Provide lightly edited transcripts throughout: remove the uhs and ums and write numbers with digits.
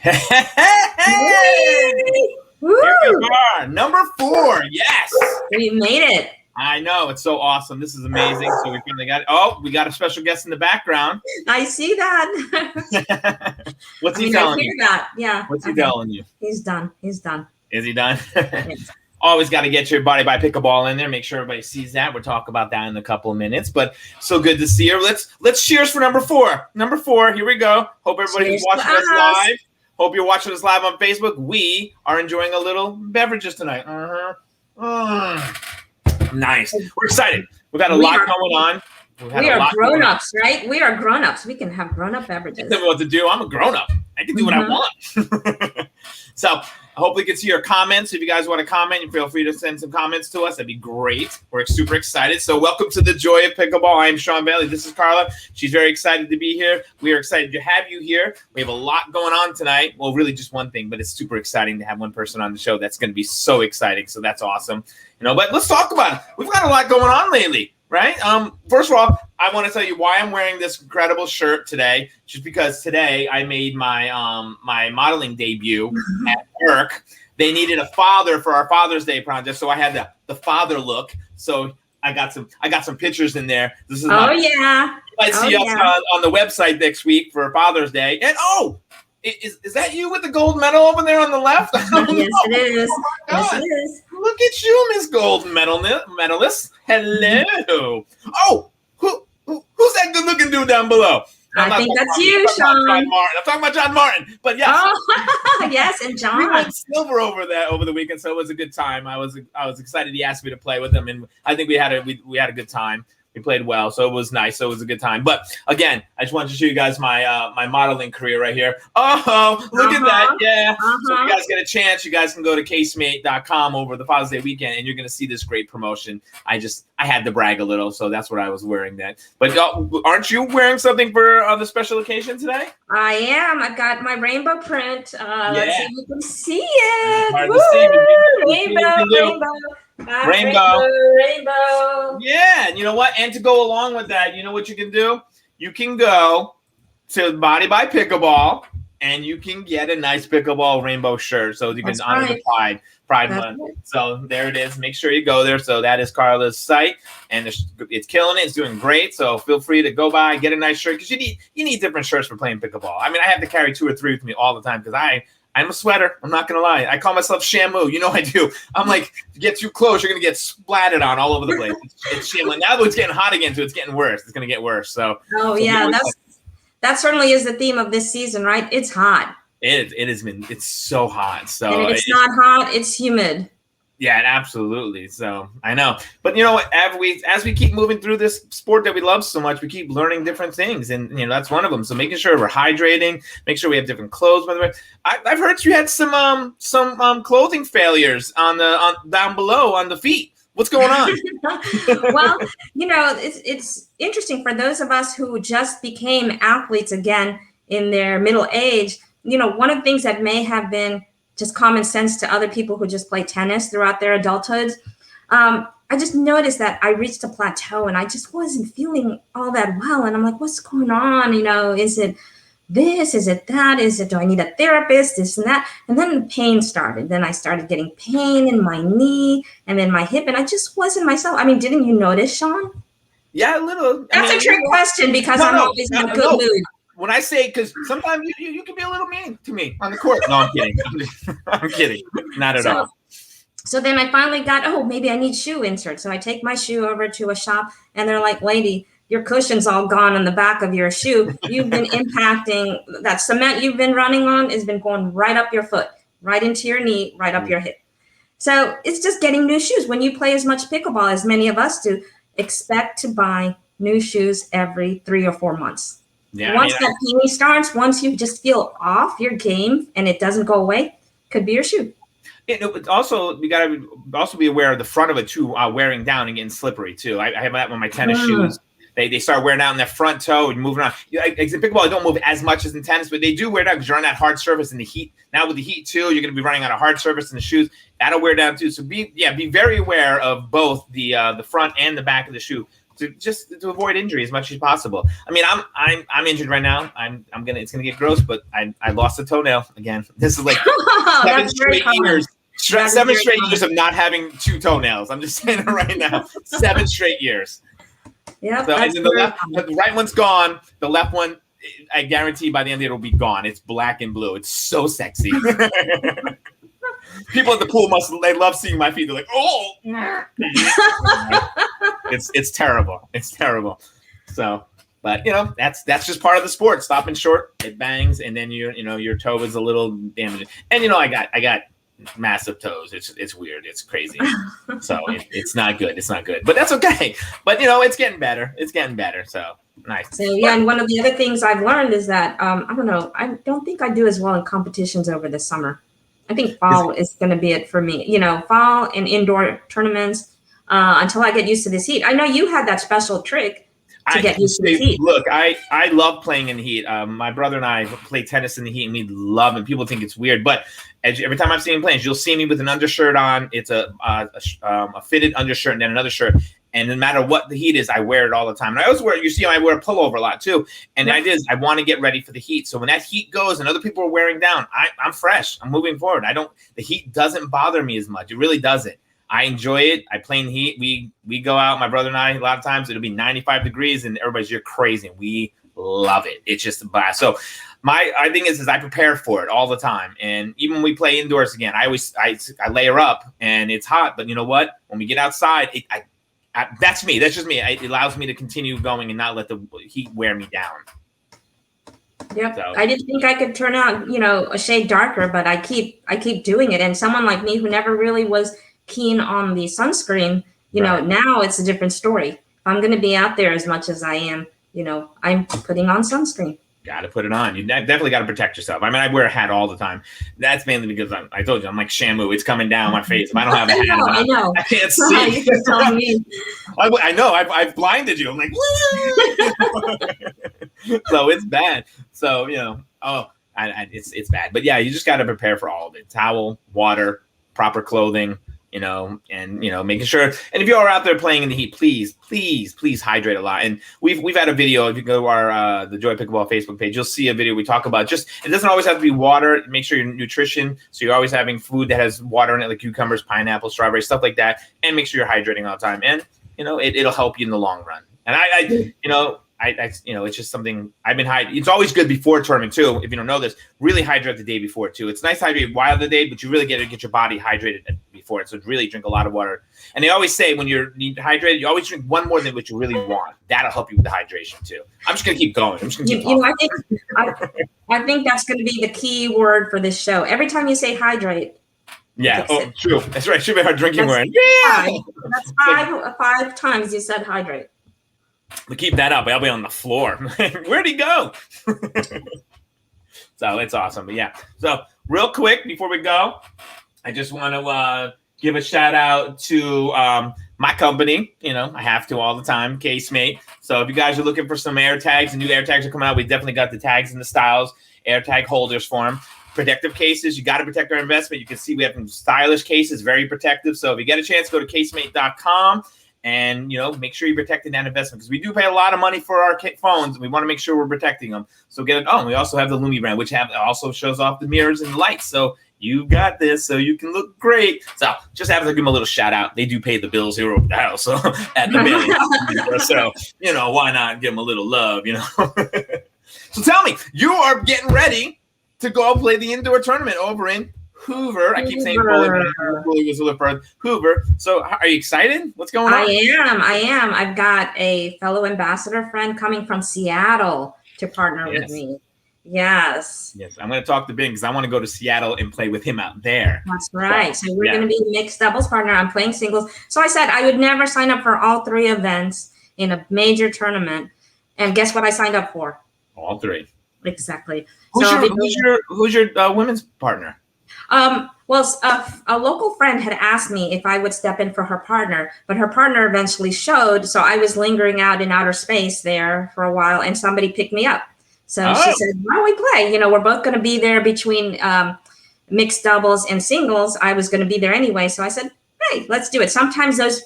Hey! Woo! Here we are, number 4. Yes, We made it. I know, it's so awesome. This is amazing. So we finally got. Oh, we got a special guest in the background. I see that. What's I he mean, I telling hear you? that. Yeah. What's he Okay. telling you? He's done. He's done. Is he done? Yes. Always got to get your body by pickleball in there. Make sure everybody sees that. We'll talk about that in a couple of minutes. But so good to see her. Let's cheers for number 4. Number 4. Here we go. Hope everybody's Cheers watching to us us. live. Hope you're watching us live on Facebook. We are enjoying a little beverages tonight. Nice. We're excited. We've got a lot going on. We are grown-ups, right? We are grown-ups. We can have grown-up beverages. Tell me what to do. I'm a grown-up. I can do what I want. So hopefully you can see your comments. If you guys want to comment, you feel free to send some comments to us. That'd be great. We're super excited. So welcome to the Joy of Pickleball. I'm Sean Bailey. This is Carla. She's very excited to be here. We are excited to have you here. We have a lot going on tonight. Well, really just one thing, but it's super exciting to have one person on the show. That's going to be so exciting. So that's awesome. But let's talk about it. We've got a lot going on lately, right? First of all, I want to tell you why I'm wearing this incredible shirt today. Just because today I made my my modeling debut at work. They needed a father for our Father's Day project, so I had the father look. So I got some pictures in there. This is you might see us on the website next week for Father's Day. And is that you with the gold medal over there on the left? Yes, it is. Oh, yes, it is. Look at you, Miss Gold Medalist. Hello. Oh, who's that good-looking dude down below? I think that's you, Sean. I'm talking about John Martin. But yes. Oh, yes, and John. We won silver over the weekend, so it was a good time. I was excited he asked me to play with him, and I think we had a good time. We played well, so it was nice. So it was a good time. But again, I just wanted to show you guys my my modeling career right here. Oh, look at that. Yeah. So if you guys get a chance, you guys can go to casemate.com over the Father's Day weekend, and you're going to see this great promotion. I had to brag a little, so that's what I was wearing then. But aren't you wearing something for the special occasion today? I am. I've got my rainbow print. Let's see if you can see it. Hard to see, Rainbow. Yeah, and you know what? And to go along with that, you know what you can do? You can go to Body by Pickleball, and you can get a nice pickleball rainbow shirt, so you can honor the Pride Month. Right. So there it is. Make sure you go there. So that is Carla's site, and it's killing it. It's doing great. So feel free to go by, get a nice shirt, because you need different shirts for playing pickleball. I mean, I have to carry 2 or 3 with me all the time because I'm a sweater. I'm not going to lie. I call myself Shamu. You know I do. I'm like, you get too close, you're going to get splattered on all over the place. It's Shamu. Now that it's getting hot again, so it's getting worse. It's going to get worse. So that certainly is the theme of this season, right? It's hot. It's so hot. So and if it's not hot, it's humid. Yeah, absolutely. So I know, but you know what? As we keep moving through this sport that we love so much, we keep learning different things, and that's one of them. So making sure we're hydrating, make sure we have different clothes. By the way, I've heard you had some clothing failures on down below on the feet. What's going on? Well, it's interesting for those of us who just became athletes again in their middle age. One of the things that may have been just common sense to other people who just play tennis throughout their adulthood. I just noticed that I reached a plateau and I just wasn't feeling all that well. And I'm like, what's going on? Is it this? Is it that? Do I need a therapist? This and that. And then the pain started. Then I started getting pain in my knee and then my hip. And I just wasn't myself. I mean, didn't you notice, Sean? Yeah, a little. That's a trick question because I'm always in a good mood. When I say, because sometimes you can be a little mean to me on the court. No, I'm kidding. I'm kidding. Not at all. So then I finally got, maybe I need shoe inserts. So I take my shoe over to a shop and they're like, lady, your cushion's all gone on the back of your shoe. You've been impacting that cement you've been running on has been going right up your foot, right into your knee, right up your hip. So it's just getting new shoes. When you play as much pickleball as many of us do, expect to buy new shoes every 3 or 4 months. Yeah, once that pain starts, once you just feel off your game and it doesn't go away, could be your shoe. Also, we got to also be aware of the front of it too, wearing down and getting slippery too. I have that with my tennis shoes. They start wearing out in their front toe and moving around. In pickleball, they don't move as much as in tennis, but they do wear down because you're on that hard surface in the heat. Now with the heat too, you're going to be running on a hard surface in the shoes. That'll wear down too. So be very aware of both the front and the back of the shoe to avoid injury as much as possible. I mean, I'm injured right now. It's gonna get gross, but I lost a toenail again. This is like 7 straight years. 7 straight years of not having 2 toenails. I'm just saying it right now. 7 straight years. Yeah. So, and then the right one's gone. The left one, I guarantee by the end it'll be gone. It's black and blue. It's so sexy. People at the pool they love seeing my feet. They're like, oh, it's terrible. It's terrible. So, but that's just part of the sport. Stopping short, it bangs, and then your toe is a little damaged. And I got massive toes. It's weird. It's crazy. So it's not good. It's not good. But that's okay. But it's getting better. It's getting better. So nice. So yeah, and one of the other things I've learned is that I don't know. I don't think I do as well in competitions over the summer. I think fall is going to be it for me. Fall and indoor tournaments until I get used to this heat. I know you had that special trick to get used to the heat. Look, I love playing in the heat. My brother and I play tennis in the heat, and we love it. People think it's weird, but every time I've seen him playing, you'll see me with an undershirt on. It's a fitted undershirt and then another shirt. And no matter what the heat is, I wear it all the time. And I always I wear a pullover a lot too. And the idea is I want to get ready for the heat. So when that heat goes and other people are wearing down, I'm fresh. I'm moving forward. The heat doesn't bother me as much. It really doesn't. I enjoy it. I play in the heat. We go out, my brother and I, a lot of times it'll be 95 degrees and everybody's, you're crazy. We love it. It's just a blast. So I think is I prepare for it all the time. And even when we play indoors again, I layer up and it's hot, but you know what? When we get outside, that's me. That's just me. It allows me to continue going and not let the heat wear me down. Yep. So. I didn't think I could turn out, a shade darker, but I keep doing it. And someone like me who never really was keen on the sunscreen, now it's a different story. If I'm going to be out there as much as I am, I'm putting on sunscreen. Got to put it on. You definitely got to protect yourself. I mean, I wear a hat all the time. That's mainly because I told you, I'm like Shamu. It's coming down my face. If I don't have a hat on, I know. I can't see. You're telling me. I know. I've blinded you. I'm like, so it's bad. So, it's bad. But yeah, you just got to prepare for all of it. Towel, water, proper clothing, and making sure. And if you are out there playing in the heat, please hydrate a lot. And we've had a video. If you go to our the Joy of Pickleball Facebook page, you'll see a video we talk about. It doesn't always have to be water. Make sure your nutrition. So you're always having food that has water in it, like cucumbers, pineapple, strawberries, stuff like that. And make sure you're hydrating all the time. And it'll help you in the long run. And it's just something I've been hydrating. It's always good before a tournament too. If you don't know this, really hydrate the day before too. It's nice to hydrate while the day, but you really get your body hydrated before it. So really drink a lot of water. And they always say when you're hydrated, you always drink one more than what you really want. That'll help you with the hydration too. I'm just gonna keep going. I'm just gonna keep talking. I think that's gonna be the key word for this show. Every time you say hydrate. Yeah. Oh, true. That's right. Should be our drinking word. Yeah. That's five times you said hydrate. We keep that up. I'll be on the floor. Where'd he go? So it's awesome. But yeah. So real quick before we go, I just want to give a shout out to my company. I have to all the time, Casemate. So if you guys are looking for some air tags, and new air tags are coming out, we definitely got the tags and the styles, air tag holders for them. Protective cases, you got to protect our investment. You can see we have some stylish cases, very protective. So if you get a chance, go to casemate.com. And, make sure you're protecting that investment because we do pay a lot of money for our phones. And we want to make sure we're protecting them. So get it. Oh, and we also have the Lumi brand, which also shows off the mirrors and the lights. So you got this, so you can look great. So just have to give them a little shout out. They do pay the bills here over the house. So at the Medalist. So, why not give them a little love, So tell me, you are getting ready to go play the indoor tournament over in Hoover. I keep saying Hoover. So are you excited? What's going on? I am. I've got a fellow ambassador friend coming from Seattle to partner with me. Yes. I'm going to talk to Ben because I want to go to Seattle and play with him out there. That's right. So we're going to be mixed doubles partner. I'm playing singles. So I said I would never sign up for all 3 events in a major tournament. And guess what I signed up for? All 3. Exactly. Who's your women's partner? A local friend had asked me if I would step in for her partner, but her partner eventually showed. So I was lingering out in outer space there for a while, and somebody picked me up. So she said, why don't we play? We're both going to be there between mixed doubles and singles. I was going to be there anyway. So I said, hey, let's do it. Sometimes those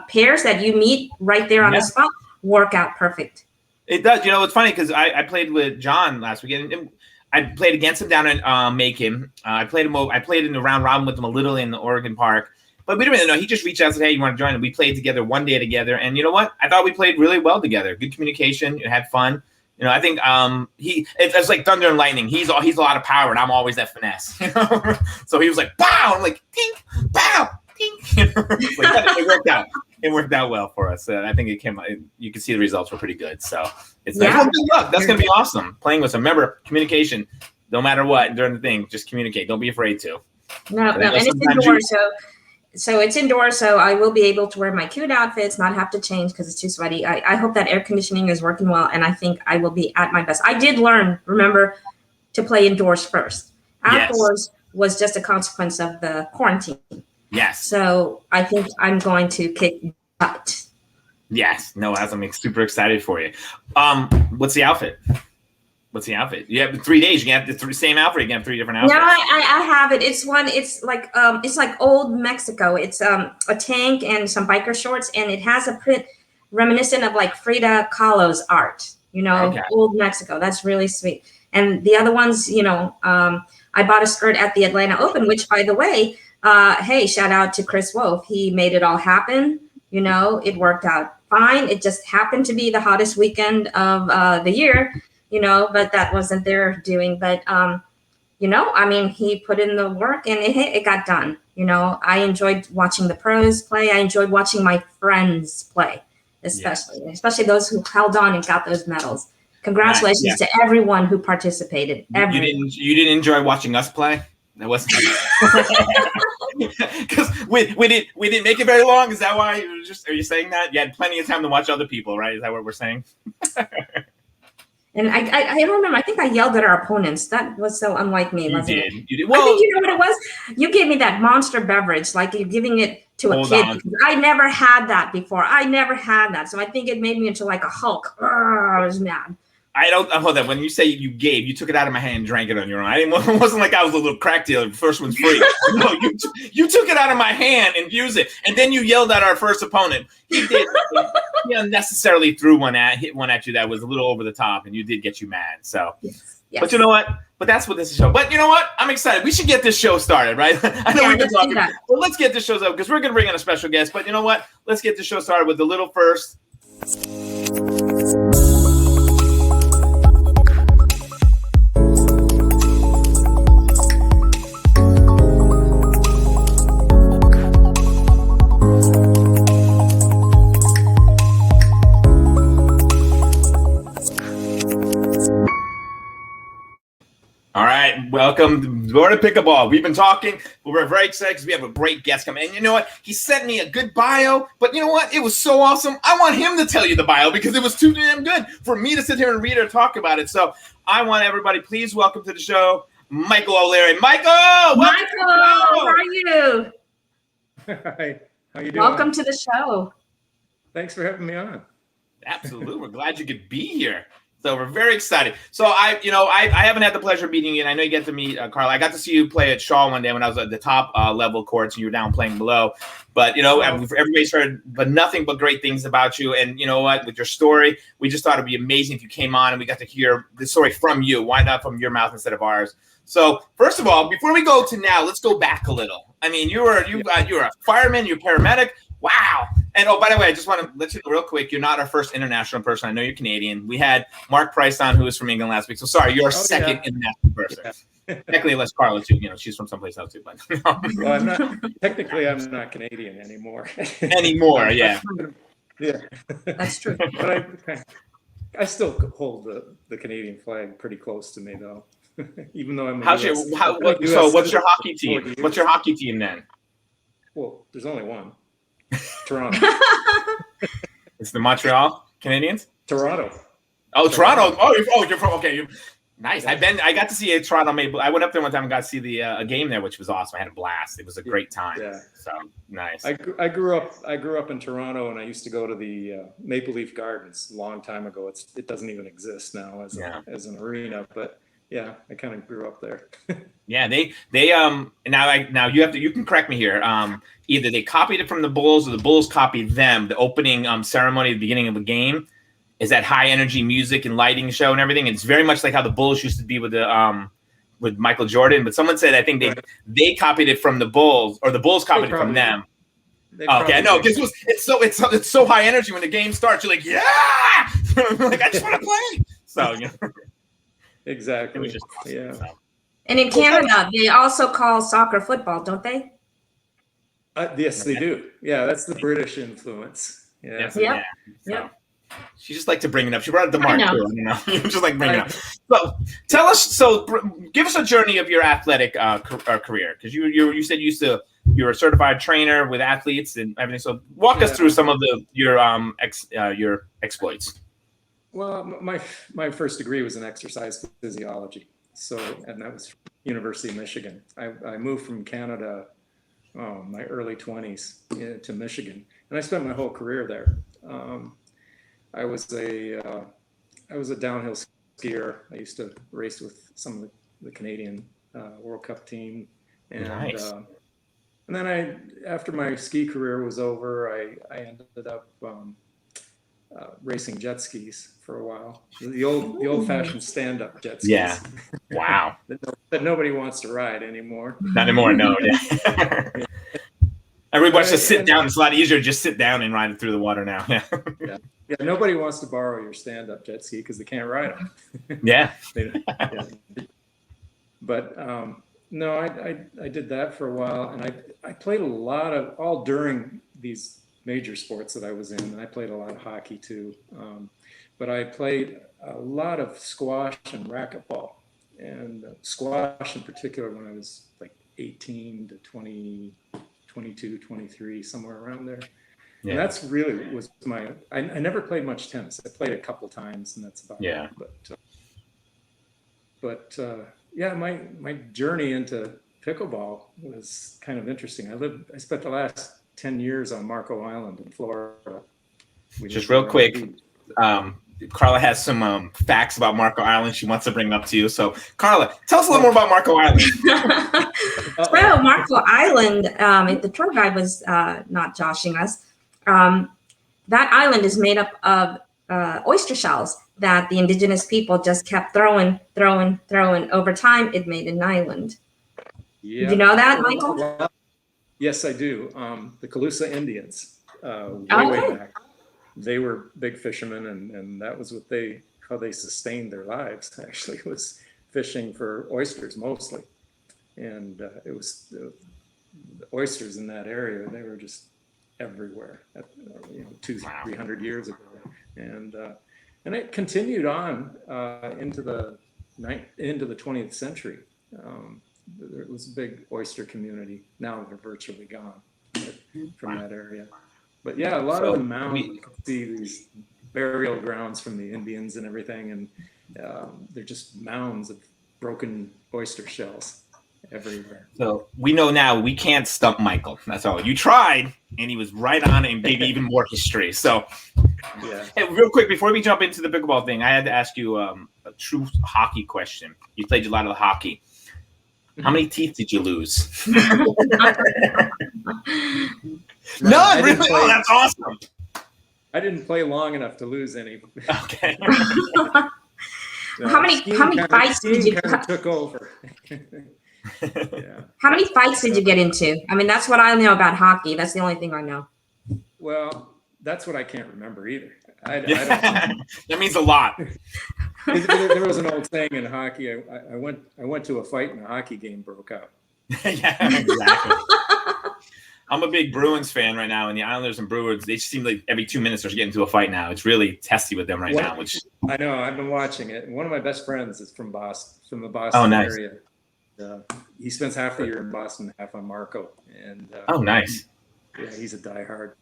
pairs that you meet right there on the spot work out perfect. It does. It's funny because I played with John last weekend. And I played against him down in Macon. I played in the round robin with him a little in the Oregon Park. But we didn't really know. He just reached out and said, hey, you want to join? And we played together one day together. And you know what? I thought we played really well together. Good communication. You had fun. I think it's like thunder and lightning. He's a lot of power, and I'm always that finesse. So he was like, "Bow!" I'm like, "Tink, bow, tink." It worked out. It worked out well for us. I think it came. You can see the results were pretty good. So it's nice. Well, good luck. That's gonna be awesome. Playing with some. Remember, communication. No matter what during the thing, just communicate. Don't be afraid to. No, and it's indoors, so it's indoors, so I will be able to wear my cute outfits, not have to change because it's too sweaty. I hope that air conditioning is working well, and I think I will be at my best. I did learn, remember, to play indoors first. Outdoors was just a consequence of the quarantine. Yes. So I think I'm going to kick butt. Yes. No, I'm super excited for you. What's the outfit? You have 3 days. You have the same outfit. You can have 3 different outfits. No, I have it. It's like old Mexico. It's a tank and some biker shorts, and it has a print reminiscent of like Frida Kahlo's art. Old Mexico. That's really sweet. And the other ones, I bought a skirt at the Atlanta Open, which, by the way, hey, shout out to Chris Wolf. He made it all happen. It worked out fine. It just happened to be the hottest weekend of the year. But that wasn't their doing. But, he put in the work and it got done. I enjoyed watching the pros play. I enjoyed watching my friends play, especially those who held on and got those medals. Congratulations to everyone who participated. You didn't enjoy watching us play? That wasn't because we didn't make it very long. Is that why? Are you saying that? You had plenty of time to watch other people, right? Is that what we're saying? And I don't remember. I think I yelled at our opponents. That was so unlike me, wasn't it? You did. Well, I think you know what it was? You gave me that monster beverage, like you're giving it to a kid. I never had that before. I never had that. So I think it made me into like a Hulk. I was mad. I don't hold that. When you say you took it out of my hand and drank it on your own. It wasn't like I was a little crack dealer. The first one's free. No, you took it out of my hand and used it, and then you yelled at our first opponent. He did. He unnecessarily hit one at you that was a little over the top, and you did get you mad. So, yes. But you know what? But that's what this is show. But you know what? I'm excited. We should get this show started, right? I know we've been talking. Well, let's get this show started because we're going to bring in a special guest. But you know what? Let's get the show started with the little first. All right, welcome to Joy of Pickleball. We've been talking. We're very excited because we have a great guest coming. And you know what? He sent me a good bio, but you know what? It was so awesome. I want him to tell you the bio because it was too damn good for me to sit here and read or talk about it. So I want everybody, please welcome to the show, Michael O'Leary. Michael! How are you? Hi, how you doing? Welcome to the show. Thanks for having me on. Absolutely. We're glad you could be here. So we're very excited. So I haven't had the pleasure of meeting you, and I know you get to meet Carla. I got to see you play at Shaw one day when I was at the top level courts, and you were down playing below. But everybody's heard but nothing but great things about you. And you know what? With your story, we just thought it'd be amazing if you came on and we got to hear the story from you. Why not from your mouth instead of ours? So first of all, before we go to now, let's go back a little. I mean, you're a fireman, you're a paramedic. Wow. And by the way, I just want to let you know real quick, you're not our first international person. I know you're Canadian. We had Mark Price on, who was from England last week. So sorry, you're our second international person. Yeah. Technically, unless Carla too. She's from someplace else too. But well, I'm not Canadian anymore. Yeah. Yeah. That's true. But I still hold the Canadian flag pretty close to me, though. Even though I'm what's your hockey team? What's your hockey team then? Well, there's only one. Toronto. It's the Montreal Canadiens? Toronto. Oh, Toronto. Oh, you're from okay. Nice. I got to see a Toronto Maple. I went up there one time and got to see a game there, which was awesome. I had a blast. It was a great time. Yeah. So nice. I grew up in Toronto, and I used to go to the Maple Leaf Gardens a long time ago. It doesn't even exist now as an arena, but yeah, I kind of grew up there. Yeah, they now you can correct me here. Either they copied it from the Bulls or the Bulls copied them. The opening ceremony at the beginning of the game is that high energy music and lighting show and everything. It's very much like how the Bulls used to be with the with Michael Jordan. But someone said I think they copied it from the Bulls, or the Bulls copied it from them. Okay, I know. It's so high energy when the game starts. You're like, yeah, like I just want to play. So you know. Exactly. It was just awesome, yeah. so. And in Canada, they also call soccer football, don't they? Yes, they do. Yeah, that's the British influence. Yeah. Yes, Yep. yeah. Yep. She just liked to bring it up. She brought it to Mark know. too. You know, just like bring it up. So tell us. So give us a journey of your athletic career, because you said you were a certified trainer with athletes and everything. So walk us through some of your exploits. Well, my first degree was in exercise physiology. So, and that was University of Michigan. I moved from Canada, my early 20s to Michigan, and I spent my whole career there. I was a downhill skier. I used to race with some of the Canadian World Cup team, and Nice. And then after my ski career was over, I ended up racing jet skis for a while. The old-fashioned stand-up jet skis. Yeah. Wow. that nobody wants to ride anymore. Not anymore. No. Yeah. Everybody wants to sit down. It's a lot easier to just sit down and ride it through the water now. Yeah. Yeah. Nobody wants to borrow your stand-up jet ski because they can't ride them. Yeah. But no, I did that for a while, and I played a lot of all during these major sports that I was in, and I played a lot of hockey too. But I played a lot of squash and racquetball, and squash in particular when I was like 18 to 20, 22, 23, somewhere around there. Yeah. And that's really was I never played much tennis. I played a couple times, and that's about it. But yeah, my journey into pickleball was kind of interesting. I spent the last 10 years on Marco Island in Florida. Just real quick, Carla has some facts about Marco Island she wants to bring up to you. So, Carla, tell us a little more about Marco Island. Well, Marco Island, if the tour guide was not joshing us, that island is made up of oyster shells that the indigenous people just kept throwing. Over time, it made an island. Yeah. Did you know that, Michael? Well, yes, I do. The Calusa Indians, way back, they were big fishermen, and that was how they sustained their lives. Actually, was fishing for oysters mostly, and it was the oysters in that area. They were just everywhere. 200-300 years ago, and it continued on into the 20th century. There was a big oyster community. Now they're virtually gone from that area. But yeah, a lot of the mounds, you can see these burial grounds from the Indians and everything, and they're just mounds of broken oyster shells everywhere. So we know now we can't stump Michael. That's all. You tried, and he was right on it, and maybe even more history. So, yeah. Hey, real quick, before we jump into the pickleball thing, I had to ask you a true hockey question. You played a lot of hockey. How many teeth did you lose? None, really? Oh, that's awesome. I didn't play long enough to lose any. Okay. How many fights did you took over? Yeah. How many fights did you get into? I mean, that's what I know about hockey. That's the only thing I know. Well, that's what I can't remember either. I don't know. That means a lot. There was an old saying in hockey. I went to a fight and a hockey game broke out. Yeah, exactly. I'm a big Bruins fan right now, and the Islanders and Brewers, they seem like every 2 minutes they're getting into a fight now. It's really testy with them right now. Which I know. I've been watching it. One of my best friends is from Boston, from the Boston area. He spends half the year in Boston, half on Marco. And nice. Yeah, he's a diehard.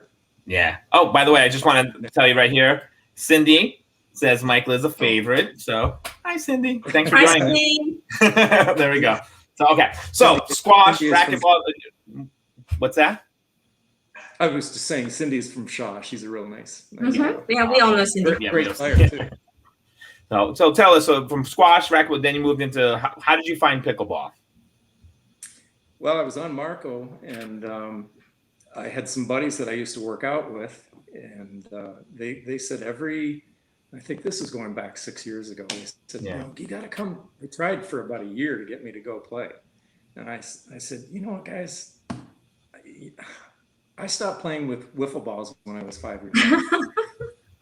Yeah. Oh, by the way, I just want to tell you right here, Cindy says Michael is a favorite. So, hi, Cindy. Thanks for joining. There we go. So, okay. So, squash, racquetball. What's that? I was just saying, Cindy's from Shaw. She's a real nice. Yeah, we all know Cindy. Great player too. So tell us, so from squash, racquetball, then you moved into, how did you find pickleball? Well, I was on Marco, and I had some buddies that I used to work out with, and they said I think this is going back 6 years ago. They said, you got to come. They tried for about a year to get me to go play. And I said, you know what, guys, I stopped playing with wiffle balls when I was 5 years old.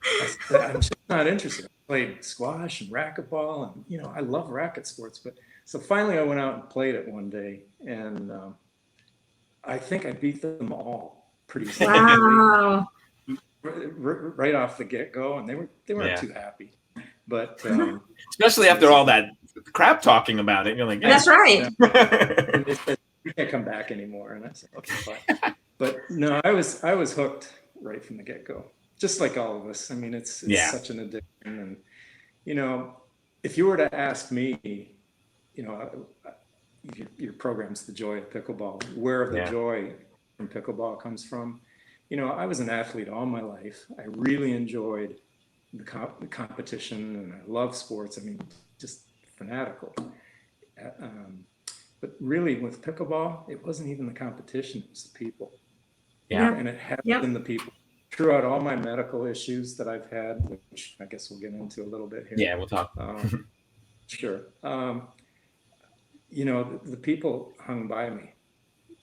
I said, I'm just not interested. I played squash and racquetball, and I love racket sports. But so finally, I went out and played it one day, and I think I beat them all pretty significantly. Wow. Right off the get-go, and they weren't too happy. But especially after all that crap talking about it, you're like, that's right. And they said, you can't come back anymore. And I said, okay, fine. But no, I was hooked right from the get-go. Just like all of us. I mean, it's such an addiction. And, if you were to ask me, your program's The Joy of Pickleball, where the joy from pickleball comes from. I was an athlete all my life. I really enjoyed the competition, and I love sports. I mean, just fanatical. But really with pickleball, it wasn't even the competition, it was the people. Yeah. And it has been the people. Throughout all my medical issues that I've had, which I guess we'll get into a little bit here. Yeah, we'll talk. Sure. The people hung by me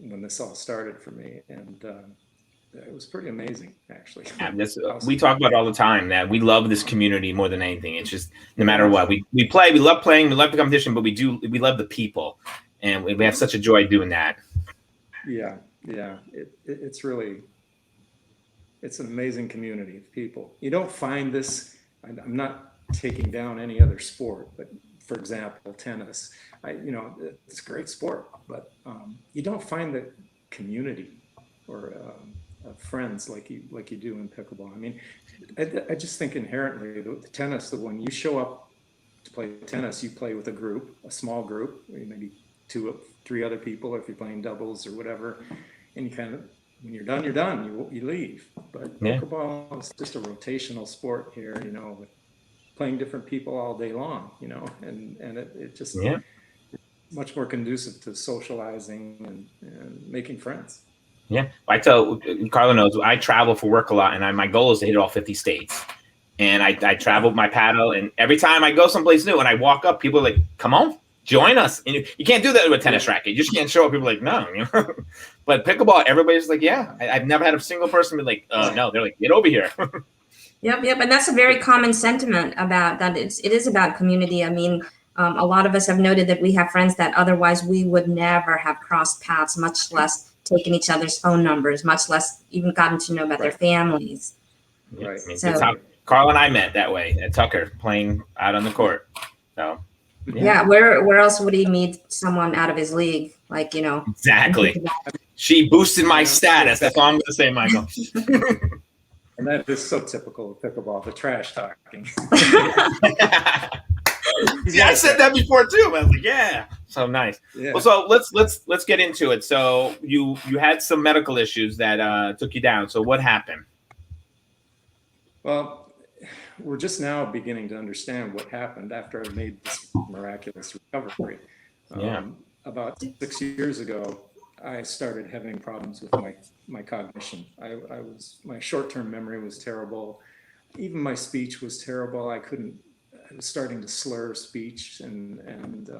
when this all started for me, and it was pretty amazing, actually. Yeah, we talk about all the time that we love this community more than anything. It's just no matter what we play, we love playing, we love the competition, but we love the people, and we have such a joy doing that. Yeah. It's really. It's an amazing community of people. You don't find this. I'm not taking down any other sport, but for example, tennis. It's a great sport, but you don't find the community or friends like you do in pickleball. I mean, I just think inherently the tennis, when you show up to play tennis, you play with a group, a small group, maybe 2 or 3 other people, if you're playing doubles or whatever, and you kind of. When you're done, you're done. You leave. But pickleball is just a rotational sport here, with playing different people all day long, and it just much more conducive to socializing and making friends. Yeah, I tell Carla knows I travel for work a lot, and my goal is to hit all 50 states. And I travel with my paddle, and every time I go someplace new and I walk up, people are like, "Come on, join us." And you can't do that with a tennis racket. You just can't show up. People are like, "No," But pickleball, everybody's like, "Yeah." I've never had a single person be like, "No." They're like, "Get over here." Yep. And that's a very common sentiment about that. It is about community. I mean, a lot of us have noted that we have friends that otherwise we would never have crossed paths, much less taken each other's phone numbers, much less even gotten to know about their families. Right. I mean, that's how Carl and I met that way at Tucker, playing out on the court. So. Yeah, where else would he meet someone out of his league? Exactly. She boosted my status. That's all I'm going to say, Michael. And that is so typical of pickleball, the trash talking. I said that before too. I was like, yeah, so nice. Yeah. Well, so let's get into it. So you had some medical issues that took you down. So what happened? Well, we're just now beginning to understand what happened after I made this miraculous recovery. About 6 years ago, I started having problems with my cognition. My short-term memory was terrible. Even my speech was terrible. I was starting to slur speech, and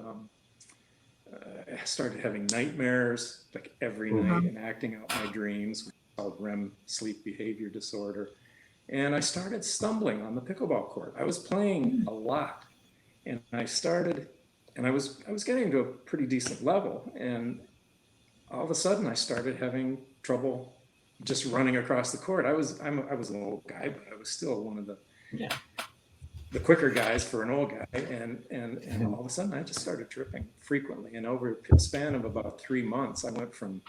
I started having nightmares like every night and acting out my dreams, which is called REM, sleep behavior disorder. And I started stumbling on the pickleball court. I was playing a lot, and I was getting to a pretty decent level, and all of a sudden I started having trouble just running across the court. I was an old guy, but I was still one of the quicker guys for an old guy, and all of a sudden I just started tripping frequently. And over a span of about 3 months, I went from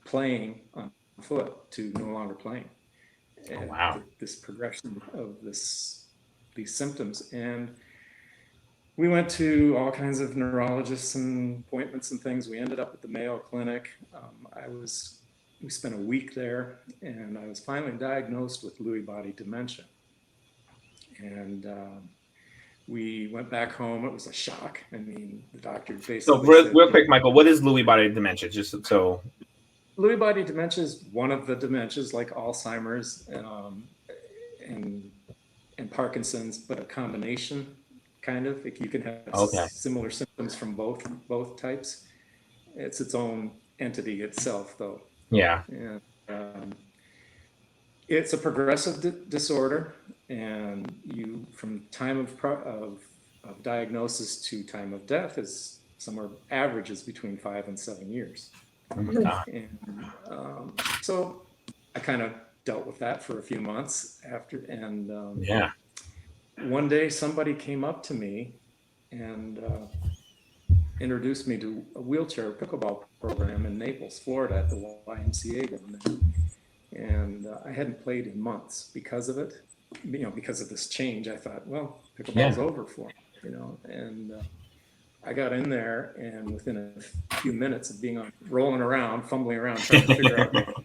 playing on foot to no longer playing. Oh, wow. This progression of these symptoms. And we went to all kinds of neurologists and appointments and things. We ended up at the Mayo Clinic. We spent a week there, and I was finally diagnosed with Lewy body dementia. And We went back home. It was a shock. I mean, the doctor basically So real quick, Michael, what is Lewy body dementia? Just so. Lewy body dementia is one of the dementias like Alzheimer's and Parkinson's, but a combination kind of. You can have similar symptoms from both types. It's its own entity itself, though. Yeah. And it's a progressive disorder, and you from time of diagnosis to time of death is somewhere averages between 5 and 7 years. And so I kind of dealt with that for a few months after, and one day somebody came up to me and introduced me to a wheelchair pickleball program in Naples, Florida at the YMCA down there. And I hadn't played in months because of it, because of this change. I thought, well, pickleball's over for me, and I got in there, and within a few minutes of being rolling around, fumbling around, trying to figure out what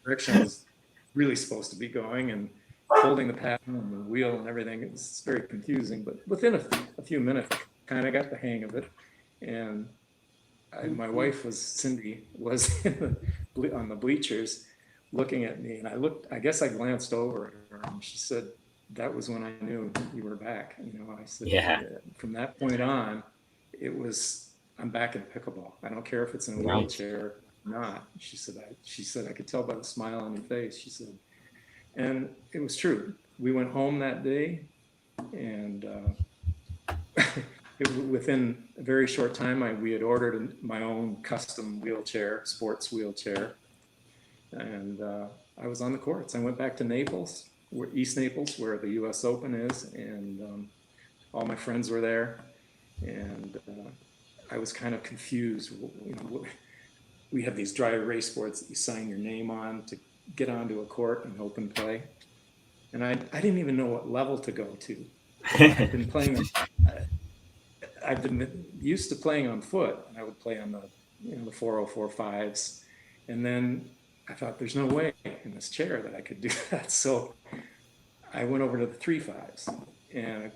direction I was really supposed to be going, and holding the paddle and the wheel and everything, it was very confusing. But within a few minutes, I kind of got the hang of it. And my wife Cindy was on the bleachers looking at me, and I guess I glanced over at her, and she said, that was when I knew you were back. I said, from that point on, I'm back in pickleball. I don't care if it's in a wheelchair or not. She said, I could tell by the smile on your face. She said, and it was true. We went home that day, and within a very short time, we had ordered my own custom wheelchair, sports wheelchair, and I was on the courts. I went back to Naples, East Naples, where the U.S. Open is, and all my friends were there, and I was kind of confused. We have these dry erase boards that you sign your name on to get onto a court and open play, and I didn't even know what level to go to. I've been playing. I've been used to playing on foot, and I would play on the 404.5s, and then I thought, there's no way in this chair that I could do that. So I went over to the 3.5s, and I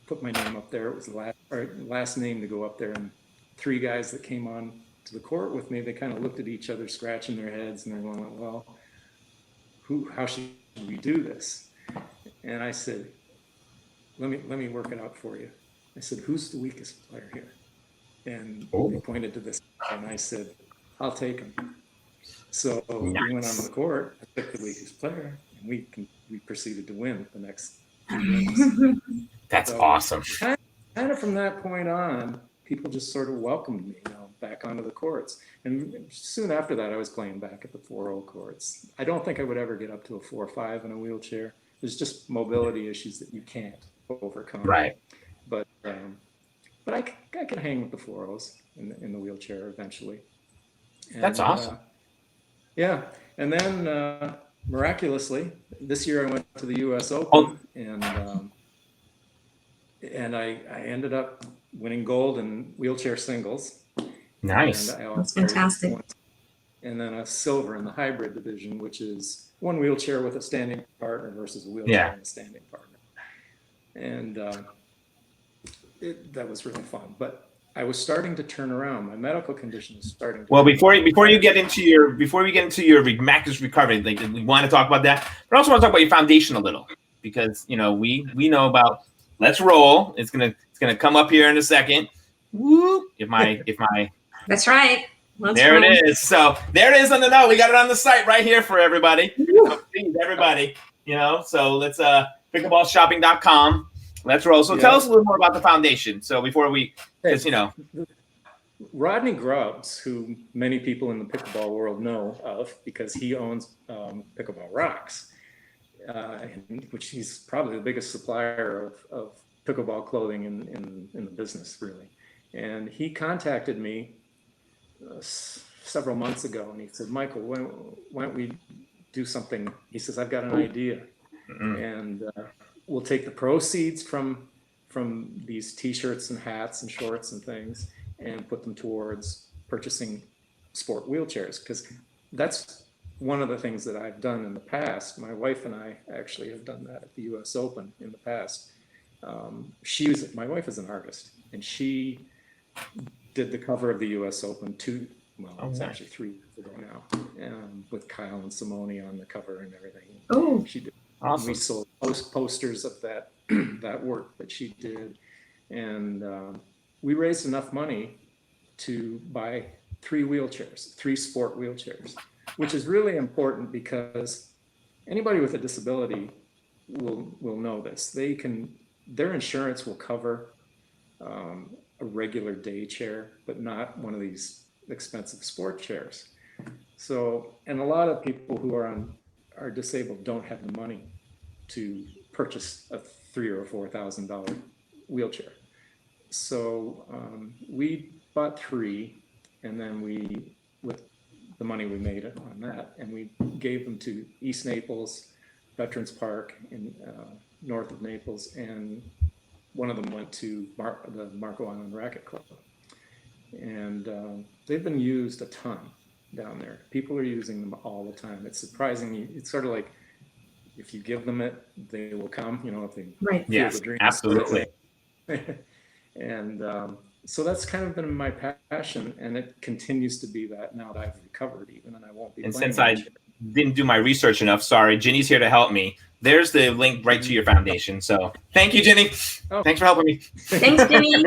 put my name up there. It was the last name to go up there, and 3 guys that came on to the court with me, they kind of looked at each other, scratching their heads, and they're going, well, how should we do this? And I said, let me work it out for you. I said, who's the weakest player here? And they pointed to this, and I said, I'll take him. So we went on the court, I picked the weakest player, and we proceeded to win the next few games. That's awesome. Kind of from that point on, people just sort of welcomed me, back onto the courts. And soon after that, I was playing back at the 4.0 courts. I don't think I would ever get up to a 4.5 in a wheelchair. There's just mobility issues that you can't overcome. Right. But I can hang with the 4.0s in the wheelchair eventually. And, that's awesome. And then miraculously, this year I went to the U.S. Open, and I ended up winning gold in wheelchair singles. Nice. That's fantastic. And then a silver in the hybrid division, which is one wheelchair with a standing partner versus a wheelchair and a standing partner. And that was really fun. But I was starting to turn around. My medical condition was starting to. Well, before we get into your miraculous recovery, we want to talk about that, but I also want to talk about your foundation a little, because we know about Let's Roll. It's gonna come up here in a second. Woo! If my That's right. There it is. So there it is on the note. We got it on the site right here for everybody. So please, everybody, so let's pickleballshopping.com. Let's Roll. So tell us a little more about the foundation. So before Rodney Grubbs, who many people in the pickleball world know of because he owns Pickleball Rocks, which he's probably the biggest supplier of pickleball clothing in the business, really. And he contacted me several months ago, and he said, Michael, why don't we do something? He says, I've got an idea, and we'll take the proceeds from these t-shirts and hats and shorts and things and put them towards purchasing sport wheelchairs, because that's one of the things that I've done in the past. My wife and I actually have done that at the U.S. Open in the past. my wife is an artist, and she did the cover of the U.S. Open it's actually 3 years ago now, with Kyle and Simone on the cover and everything. Oh, she did. Awesome. We sold posters of that that work that she did, and we raised enough money to buy 3 wheelchairs, 3 sport wheelchairs, which is really important because anybody with a disability will know this. Their insurance will cover a regular day chair, but not one of these expensive sport chairs. So, and a lot of people who are disabled don't have the money to purchase a $3,000 or $4,000 wheelchair. So we bought 3, and then with the money we made on that, and we gave them to East Naples, Veterans Park in north of Naples, and one of them went to the Marco Island Racket Club. And they've been used a ton down there. People are using them all the time. It's surprising. It's sort of like, if you give them it, they will come, if they right. feel the dream. Absolutely. And so that's kind of been my passion, and it continues to be that now that I've recovered even, and I won't be. And playing since I didn't do my research enough, sorry, Ginny's here to help me. There's the link right to your foundation. So thank you, Ginny. Oh. Thanks for helping me. Thanks, Jimmy.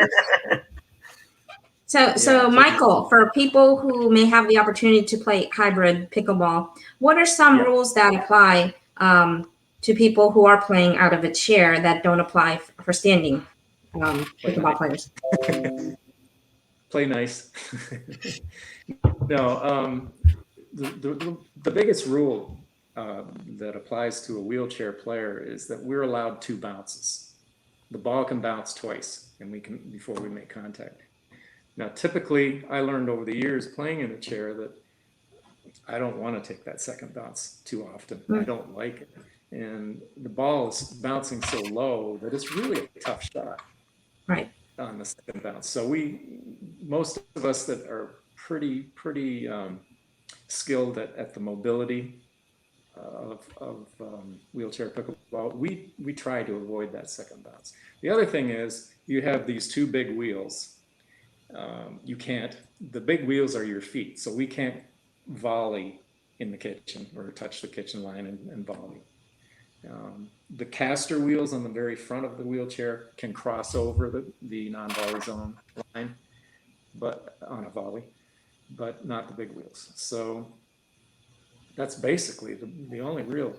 So Michael, for people who may have the opportunity to play hybrid pickleball, what are some rules that apply to people who are playing out of a chair that don't apply for standing pickleball players? Play nice. No, the biggest rule that applies to a wheelchair player is that we're allowed 2 bounces. The ball can bounce twice, and before we make contact. Now, typically, I learned over the years playing in a chair that I don't want to take that second bounce too often. I don't like it. And the ball is bouncing so low that it's really a tough shot on the second bounce. So most of us that are pretty skilled at the mobility of wheelchair pickleball, we try to avoid that second bounce. The other thing is you have these 2 big wheels. The big wheels are your feet, so we can't volley in the kitchen or touch the kitchen line and volley. The caster wheels on the very front of the wheelchair can cross over the non-volley zone line, but on a volley, but not the big wheels. So that's basically the only real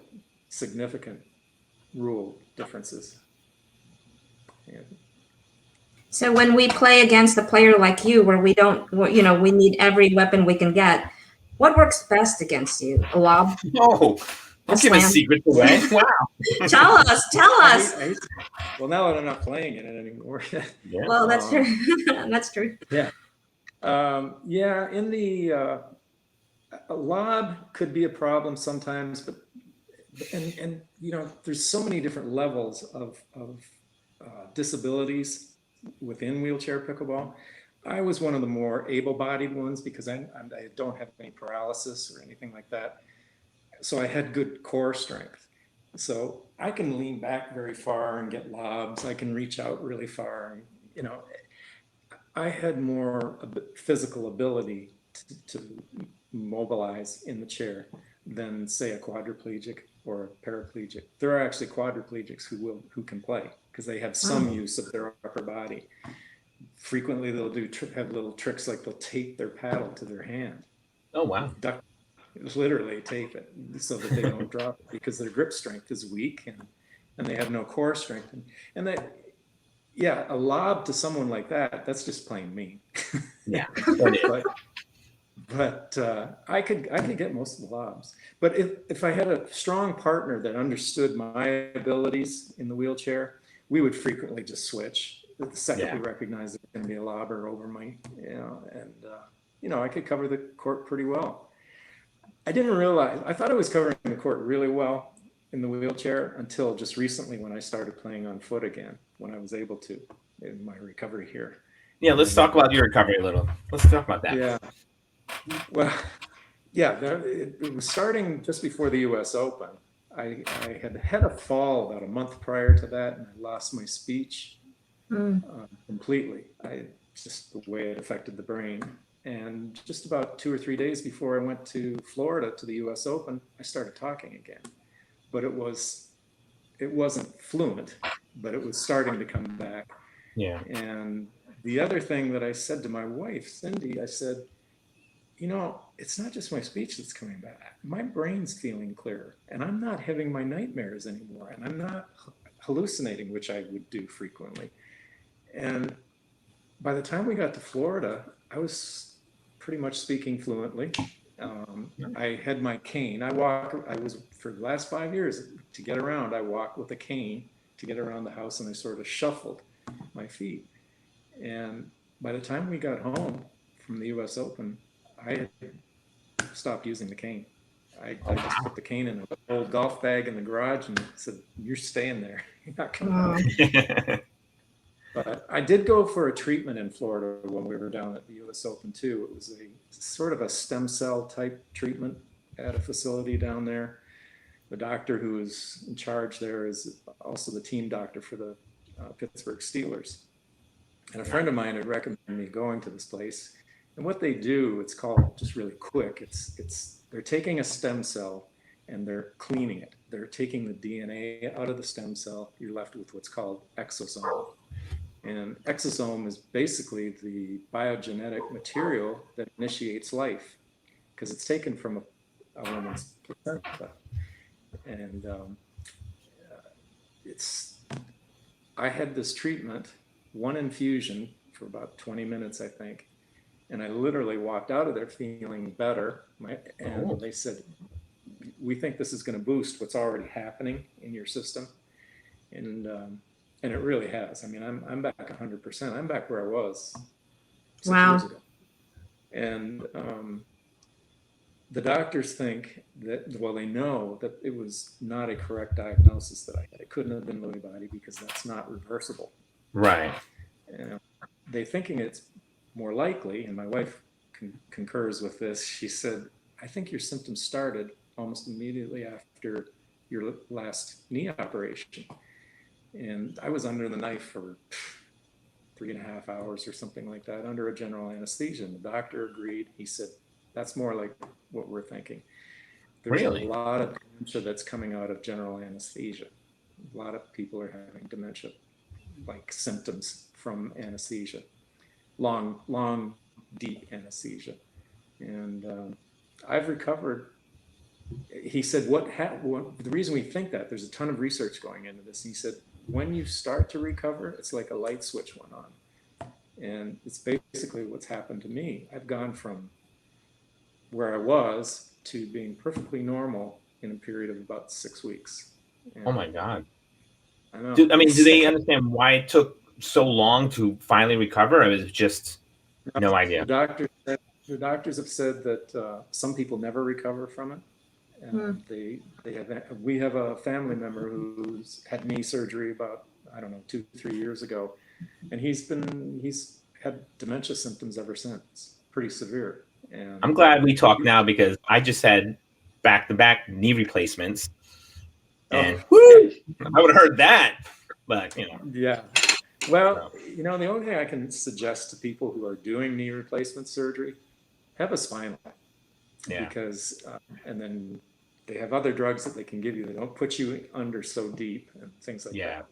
significant rule differences. So when we play against a player like you, where we don't, we need every weapon we can get, what works best against you? A lob? Oh, don't give a secret away. Wow. Tell us. Well, now that I'm not playing in it anymore. Yeah. Well, that's true. That's true. Yeah. In the a lob could be a problem sometimes, but there's so many different levels of disabilities within wheelchair pickleball. I was one of the more able-bodied ones because I don't have any paralysis or anything like that. So I had good core strength. So I can lean back very far and get lobs. I can reach out really far. And, I had more physical ability to mobilize in the chair than, say, a quadriplegic or a paraplegic. There are actually quadriplegics who can play because they have some use of their upper body. Frequently, they'll have little tricks like they'll tape their paddle to their hand. Oh, wow. Literally tape it so that they don't drop it because their grip strength is weak and they have no core strength. And that, a lob to someone like that's just plain mean. Yeah. But I could get most of the lobs. But if I had a strong partner that understood my abilities in the wheelchair, we would frequently just switch. The second we recognize there's going to be a lobber over me, I could cover the court pretty well. I didn't realize, I thought I was covering the court really well in the wheelchair until just recently when I started playing on foot again, when I was able to in my recovery here. Yeah, let's talk about your recovery a little. Let's talk about that. Yeah. Well, it was starting just before the U.S. Open. I had a fall about a month prior to that, and I lost my speech completely. Just the way it affected the brain. And just about 2 or 3 days before I went to Florida to the U.S. Open, I started talking again. But it wasn't fluent, but it was starting to come back. Yeah. And the other thing that I said to my wife, Cindy, I said, it's not just my speech that's coming back. My brain's feeling clearer, and I'm not having my nightmares anymore, and I'm not hallucinating, which I would do frequently. And by the time we got to Florida, I was pretty much speaking fluently. I had my cane. I was, for the last 5 years, to get around, I walked with a cane to get around the house, and I sort of shuffled my feet. And by the time we got home from the U.S. Open, I had stopped using the cane. I just put the cane in an old golf bag in the garage and said, "You're staying there. You're not coming out." But I did go for a treatment in Florida when we were down at the U.S. Open too. It was a sort of a stem cell type treatment at a facility down there. The doctor who is in charge there is also the team doctor for the Pittsburgh Steelers. And a friend of mine had recommended me going to this place. And what they do, it's called, just really quick, they're taking a stem cell and they're cleaning it. They're taking the DNA out of the stem cell. You're left with what's called exosome. And exosome is basically the biogenetic material that initiates life, because it's taken from a woman's placenta. And I had this treatment, one infusion for about 20 minutes, I think. And I literally walked out of there feeling better. And they said, "We think this is going to boost what's already happening in your system." And it really has. I mean, I'm back 100%. I'm back where I was 6 years ago. And the doctors think that, well, they know that it was not a correct diagnosis that I had. It couldn't have been Lewy body because that's not reversible. Right. They're thinking it's more likely, and my wife concurs with this. She said, "I think your symptoms started almost immediately after your last knee operation." And I was under the knife for 3.5 hours or something like that, under a general anesthesia. And the doctor agreed. He said, "That's more like what we're thinking." There's Really? a lot of dementia that's coming out of general anesthesia. A lot of people are having dementia, like symptoms from anesthesia, long, deep anesthesia. And I've recovered. He said, the reason we think that, there's a ton of research going into this. He said, when you start to recover, it's like a light switch went on. And it's basically what's happened to me. I've gone from where I was to being perfectly normal in a period of about 6 weeks. And oh my God. I know. Do they understand why it took so long to finally recover? Or was it just no idea? The doctors have said that some people never recover from it. And we have a family member who's had knee surgery about, 2-3 years ago, and he's had dementia symptoms ever since, pretty severe. And I'm glad we talked now, because I just had back-to-back knee replacements, and I would have heard that, but yeah. Well, the only thing I can suggest to people who are doing knee replacement surgery, have a spinal. Yeah. Because and then they have other drugs that they can give you. They don't put you under so deep and things like that.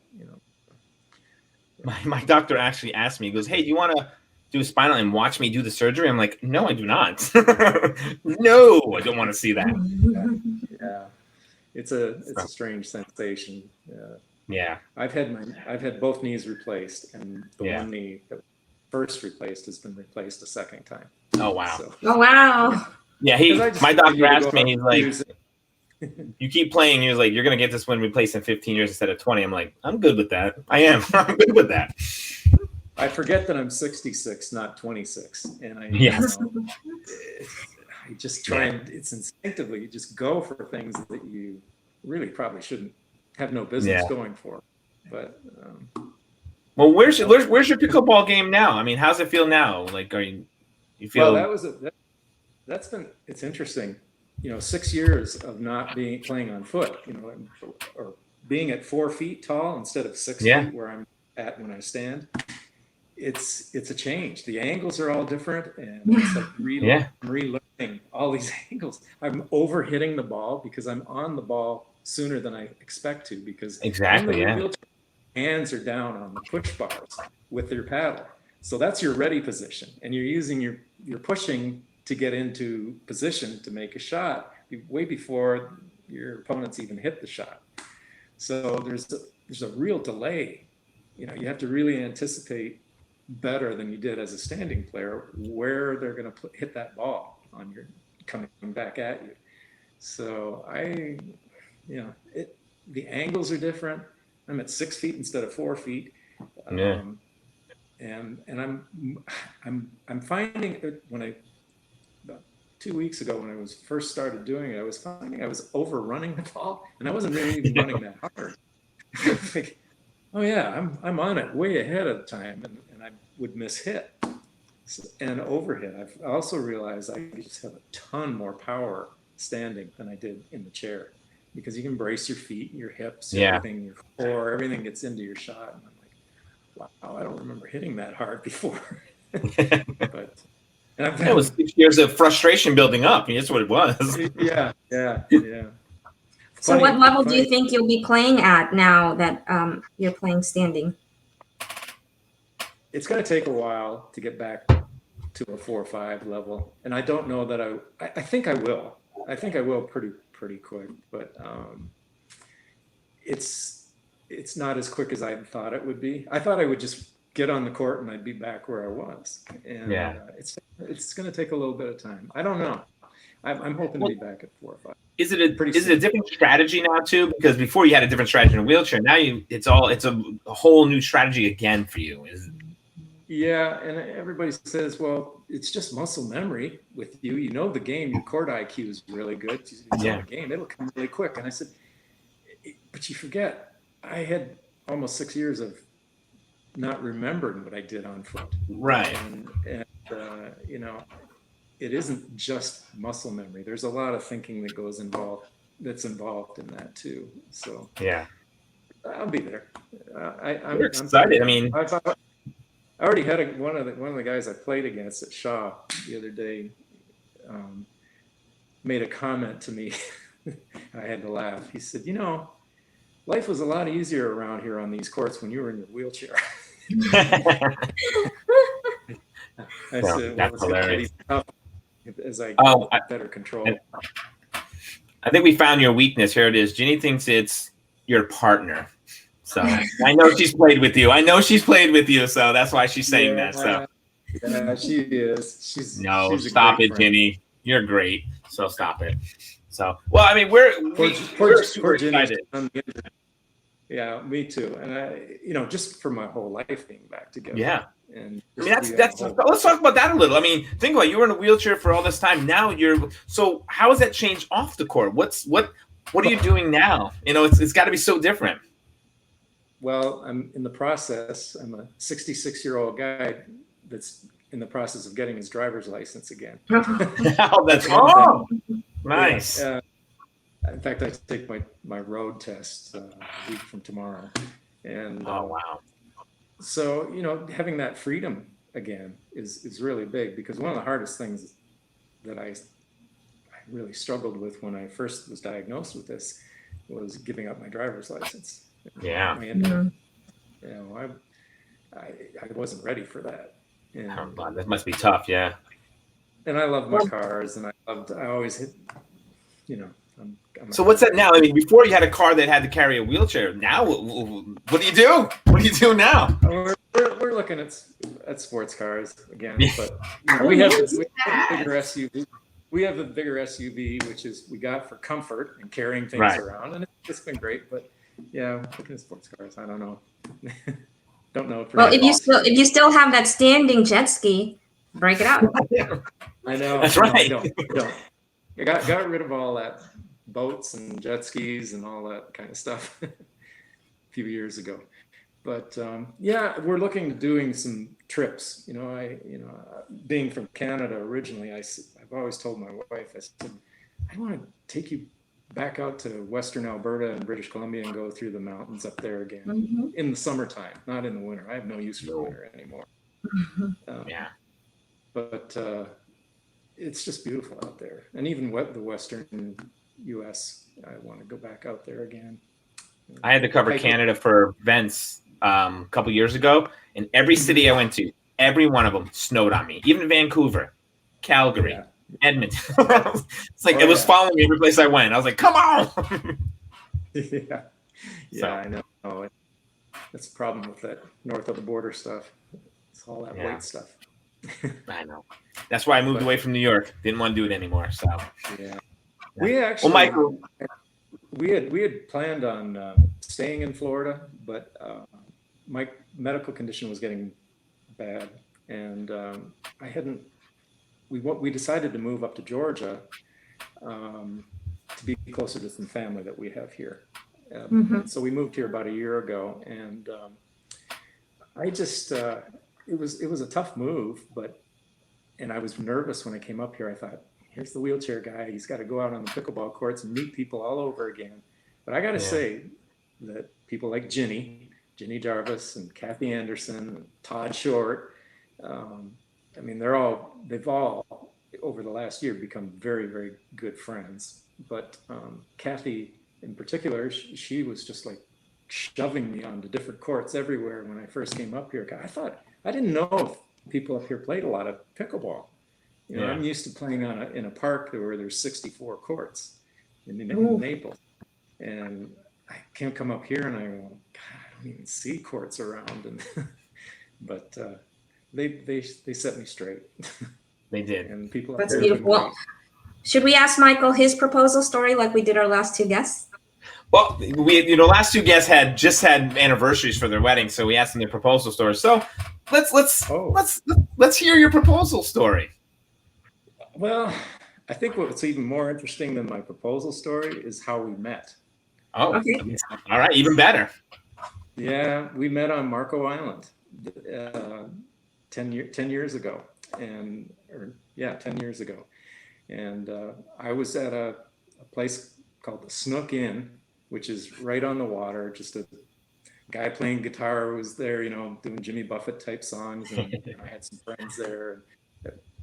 My doctor actually asked me, he goes, "Hey, do you want to do a spinal and watch me do the surgery?" I'm like, "No, I do not." No, I don't want to see that. Yeah. It's a strange sensation. Yeah. I've had both knees replaced, and the one knee that first replaced has been replaced a second time. Oh wow. Oh wow. Yeah, my doctor asked me, he's like, "You keep playing," he was like, "You're gonna get this one replaced in 15 years instead of 20. I'm like, "I'm good with that. I am. I'm good with that." I forget that I'm 66, not 26, and I just try and it's instinctively you just go for things that you really probably shouldn't have no business going for. But well, where's your pickleball game now? I mean, how's it feel now? Like, you feel? Well, it's interesting. 6 years of not playing on foot, or being at 4 feet tall instead of 6 feet where I'm at when I stand. It's a change. The angles are all different, and it's like relearning all these angles. I'm overhitting the ball because I'm on the ball sooner than I expect to, because wheelchair, hands are down on the push bars with your paddle. So that's your ready position, and you're pushing to get into position to make a shot way before your opponents even hit the shot. So there's a real delay. You have to really anticipate better than you did as a standing player where they're going to hit that ball on your coming back at you. So the angles are different. I'm at 6 feet instead of 4 feet. And I'm finding that about 2 weeks ago when I was first started doing it, I was finding I was overrunning the ball, and I wasn't really even running that hard. Like, oh yeah, I'm on it way ahead of the time, and I would miss hit and overhit. I've also realized I just have a ton more power standing than I did in the chair, because you can brace your feet, your hips, everything, your core, everything gets into your shot. And I'm like, wow, I don't remember hitting that hard before. But it was 6 years of frustration building up. That's what it was. Yeah. So what level do you think you'll be playing at now that you're playing standing? It's going to take a while to get back to a 4 or 5 level, and I don't know that I think I will. I think I will pretty quick, but it's not as quick as I thought it would be. I thought I would just get on the court and I'd be back where I was, and it's going to take a little bit of time. I don't know. I'm hoping to be back at 4 or 5. Is it a different strategy now too? Because before you had a different strategy in a wheelchair. Now it's a whole new strategy again for you. Yeah, and everybody says, well, it's just muscle memory with you. You know the game. Your court IQ is really good. It's the game. It'll come really quick. And I said, but you forget, I had almost 6 years of not remembering what I did on foot. Right. And it isn't just muscle memory. There's a lot of thinking that's involved in that too. So I'll be there. I'm excited. I already had one of the guys I played against at Shaw the other day made a comment to me. I had to laugh. He said, life was a lot easier around here on these courts when you were in your wheelchair. I said, that's hilarious. As I get better control. I think we found your weakness. Here it is. Ginny thinks it's your partner. So I know she's played with you. So that's why she's saying that. So yeah, she is. She's stop it, Ginny. You're great. So stop it. So we're super excited. Yeah, me too. And just for my whole life being back together. Yeah. And that's let's talk about that a little. Think about it. You were in a wheelchair for all this time. Now so how has that changed off the court? What are you doing now? It's got to be so different. Well, I'm in the process. I'm a 66-year-old guy that's in the process of getting his driver's license again. Oh, that's nice. In fact, I take my road test a week from tomorrow. And wow. So, having that freedom again is really big, because one of the hardest things that I really struggled with when I first was diagnosed with this was giving up my driver's license. Yeah. I wasn't ready for that. And, that must be tough. Yeah. And I love my cars, and I always hit, So what's that now? Before you had a car that had to carry a wheelchair. Now, what do you do? What do you do now? We're looking at sports cars again, but we have a bigger SUV. We have a bigger SUV, which is we got for comfort and carrying things around, and it's been great. But looking at sports cars, I don't know. Don't know. Well, if you still have that standing jet ski, break it out. I know. That's right. No, I don't. I got rid of all that boats and jet skis and all that kind of stuff a few years ago. But we're looking at doing some trips. Being from Canada originally, I've always told my wife, I said, I want to take you back out to Western Alberta and British Columbia and go through the mountains up there again in the summertime, not in the winter. I have no use for winter anymore. Yeah. But it's just beautiful out there. And even the Western US, I want to go back out there again. I had to cover Canada for events a couple years ago, and every city I went to, every one of them snowed on me. Even Vancouver, Calgary, Edmonton. It's like it was following me every place I went. I was like, come on. I know. That's a problem with that north of the border stuff. It's all that white stuff. I know. That's why I moved away from New York. Didn't want to do it anymore. So we actually, Michael, we had planned on staying in Florida, but my medical condition was getting bad, and we decided to move up to Georgia to be closer to some family that we have here. So we moved here about a year ago, and I just it was a tough move, and I was nervous when I came up here. I thought, here's the wheelchair guy. He's got to go out on the pickleball courts and meet people all over again. But I got to say that people like Ginny Jarvis and Kathy Anderson and Todd Short, I mean, they've all over the last year become very, very good friends. But Kathy in particular, she was just like shoving me onto different courts everywhere when I first came up here. I didn't know if people up here played a lot of pickleball. You know, I'm used to playing in a park where there's 64 courts in Naples, and I can't come up here and I go, God, I don't even see courts around. And but they set me straight. They did. And people. That's beautiful. Should we ask Michael his proposal story like we did our last two guests? Well, last two guests just had anniversaries for their wedding, so we asked them their proposal stories. So let's hear your proposal story. Well, I think what's even more interesting than my proposal story is how we met. Oh, okay. All right, even better. Yeah, we met on Marco Island 10 years ago, 10 years ago, and I was at a place called the Snook Inn, which is right on the water. Just a guy playing guitar was there, doing Jimmy Buffett type songs, and I had some friends there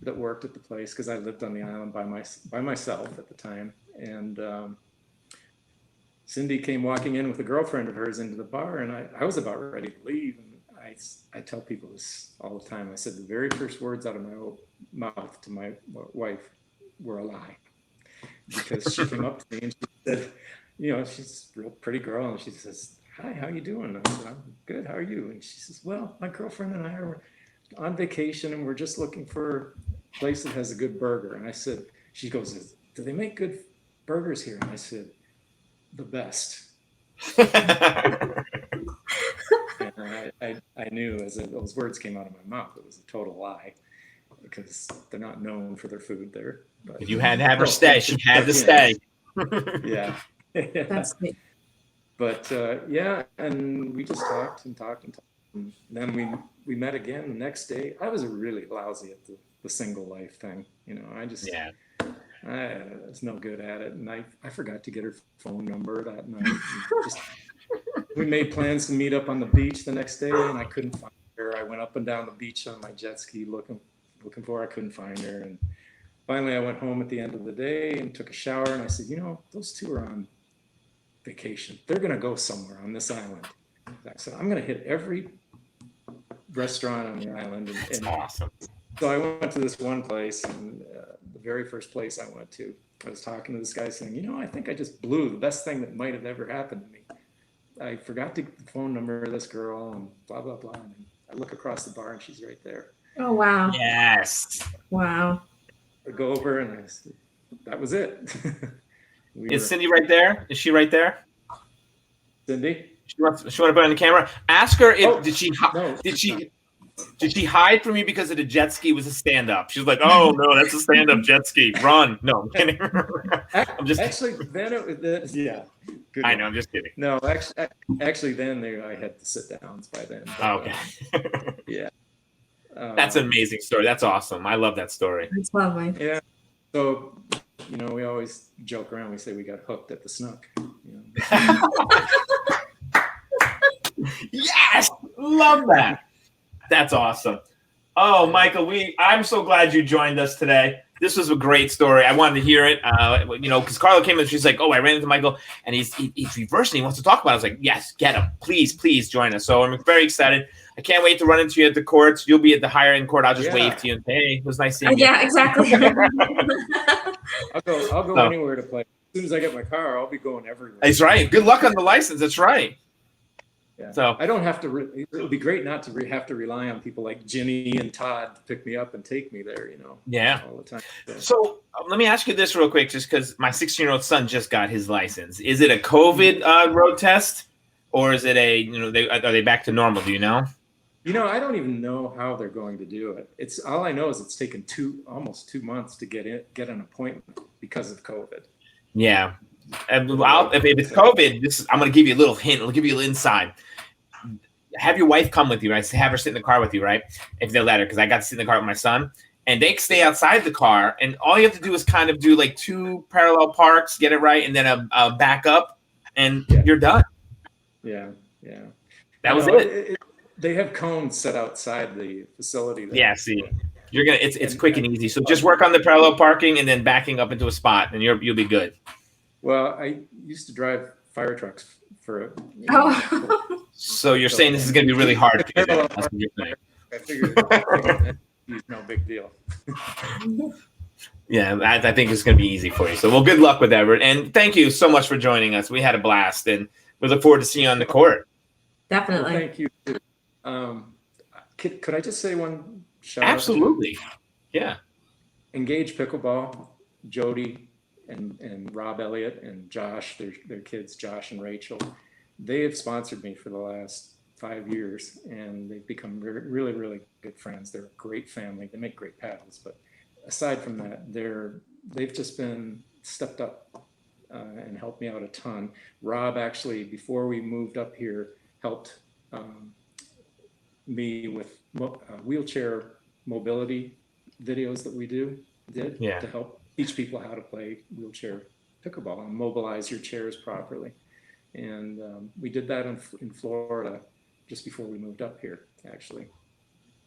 that worked at the place because I lived on the island by myself at the time. And Cindy came walking in with a girlfriend of hers into the bar, and I was about ready to leave. And I tell people this all the time. I said the very first words out of my mouth to my wife were a lie, because she came up to me and she said, she's a real pretty girl, and she says, "Hi, how you doing?" I said, "I'm good. How are you?" And she says, "Well, my girlfriend and I are on vacation, and we're just looking for a place that has a good burger." And I said, she goes, "Do they make good burgers here?" And I said, "The best." And I knew as those words came out of my mouth, it was a total lie, because they're not known for their food there. But you had to have her stay. She had to stay. Yeah. That's great. But and we just talked and talked. And then we met again the next day. I was really lousy at the single life thing. I just I was no good at it, and I forgot to get her phone number that night. We made plans to meet up on the beach the next day, and I couldn't find her. I went up and down the beach on my jet ski looking for her. I couldn't find her, and finally I went home at the end of the day and took a shower, and I said, those two are on vacation. They're going to go somewhere on this island. I said, I'm going to hit every restaurant on the island. And awesome. So I went to this one place, and the very first place I went to, I was talking to this guy saying, I think I just blew the best thing that might have ever happened to me. I forgot to get the phone number of this girl, and blah, blah, blah. And I look across the bar, and she's right there. Oh, wow. Yes. Wow. I go over, and I said, that was it. Is Cindy right there? Is she right there? Cindy? She wants to put on the camera. Ask her if did she hide from you because of the jet ski was a stand up? She's like, "Oh no, that's a stand up jet ski. Run!" No, I'm kidding. I'm just actually then yeah. Good I one. know. I'm just kidding. No, actually then I had to sit downs by then. But, okay. Yeah. That's an amazing story. That's awesome. I love that story. That's lovely. Yeah. So you know, we always joke around. We say we got hooked at the snook. You know? Yes, love that. That's awesome. Oh, Michael, I'm so glad you joined us today. This was a great story. I wanted to hear it, you know, because Carla came in. She's like, "Oh, I ran into Michael, and he's reversing. He wants to talk about it." I was like, "Yes, get him, please join us." So I'm very excited. I can't wait to run into you at the courts. You'll be at the higher end court. I'll just wave to you and say, "Hey, it was nice seeing you." Yeah, exactly. I'll go anywhere to play. As soon as I get my car, I'll be going everywhere. That's right. Good luck on the license. That's right. Yeah. So I don't have to. It would be great not to have to rely on people like Ginny and Todd to pick me up and take me there. You know. Yeah. All the time. So let me ask you this real quick, just because my 16-year-old son just got his license. Is it a COVID road test, or is it a are they back to normal? Do you know? You know, I don't even know how they're going to do it. It's all I know is it's taken almost 2 months to get an appointment because of COVID. Yeah. If it's COVID, I'm going to give you a little hint. I'll give you a little inside. Have your wife come with you. Right? Have her sit in the car with you, right? If they'll let her, because I got to sit in the car with my son. And they stay outside the car. And all you have to do is kind of do like 2 parallel parks, get it right, and then a back up, and you're done. Yeah. That was it. They have cones set outside the facility. Yeah, see. You're gonna it's quick and easy. So just work on the parallel parking and then backing up into a spot, and you'll be good. Well, I used to drive fire trucks for. So you're saying this is going to be really hard for you. That's what you're saying. I figured it's no big deal. Yeah, I think it's going to be easy for you. So, well, good luck with that, and thank you so much for joining us. We had a blast, and we look forward to seeing you on the court. Definitely. Well, thank you. Could I just say one shout out? Absolutely. Yeah. Engage Pickleball, Jody and Rob Elliott and Josh, their kids, Josh and Rachel. They have sponsored me for the last 5 years, and they've become really, really good friends. They're a great family. They make great paddles, but aside from that, they've just been stepped up and helped me out a ton. Rob actually, before we moved up here, helped me with wheelchair mobility videos that we did to help teach people how to play wheelchair pickleball and mobilize your chairs properly. And we did that in Florida just before we moved up here, actually.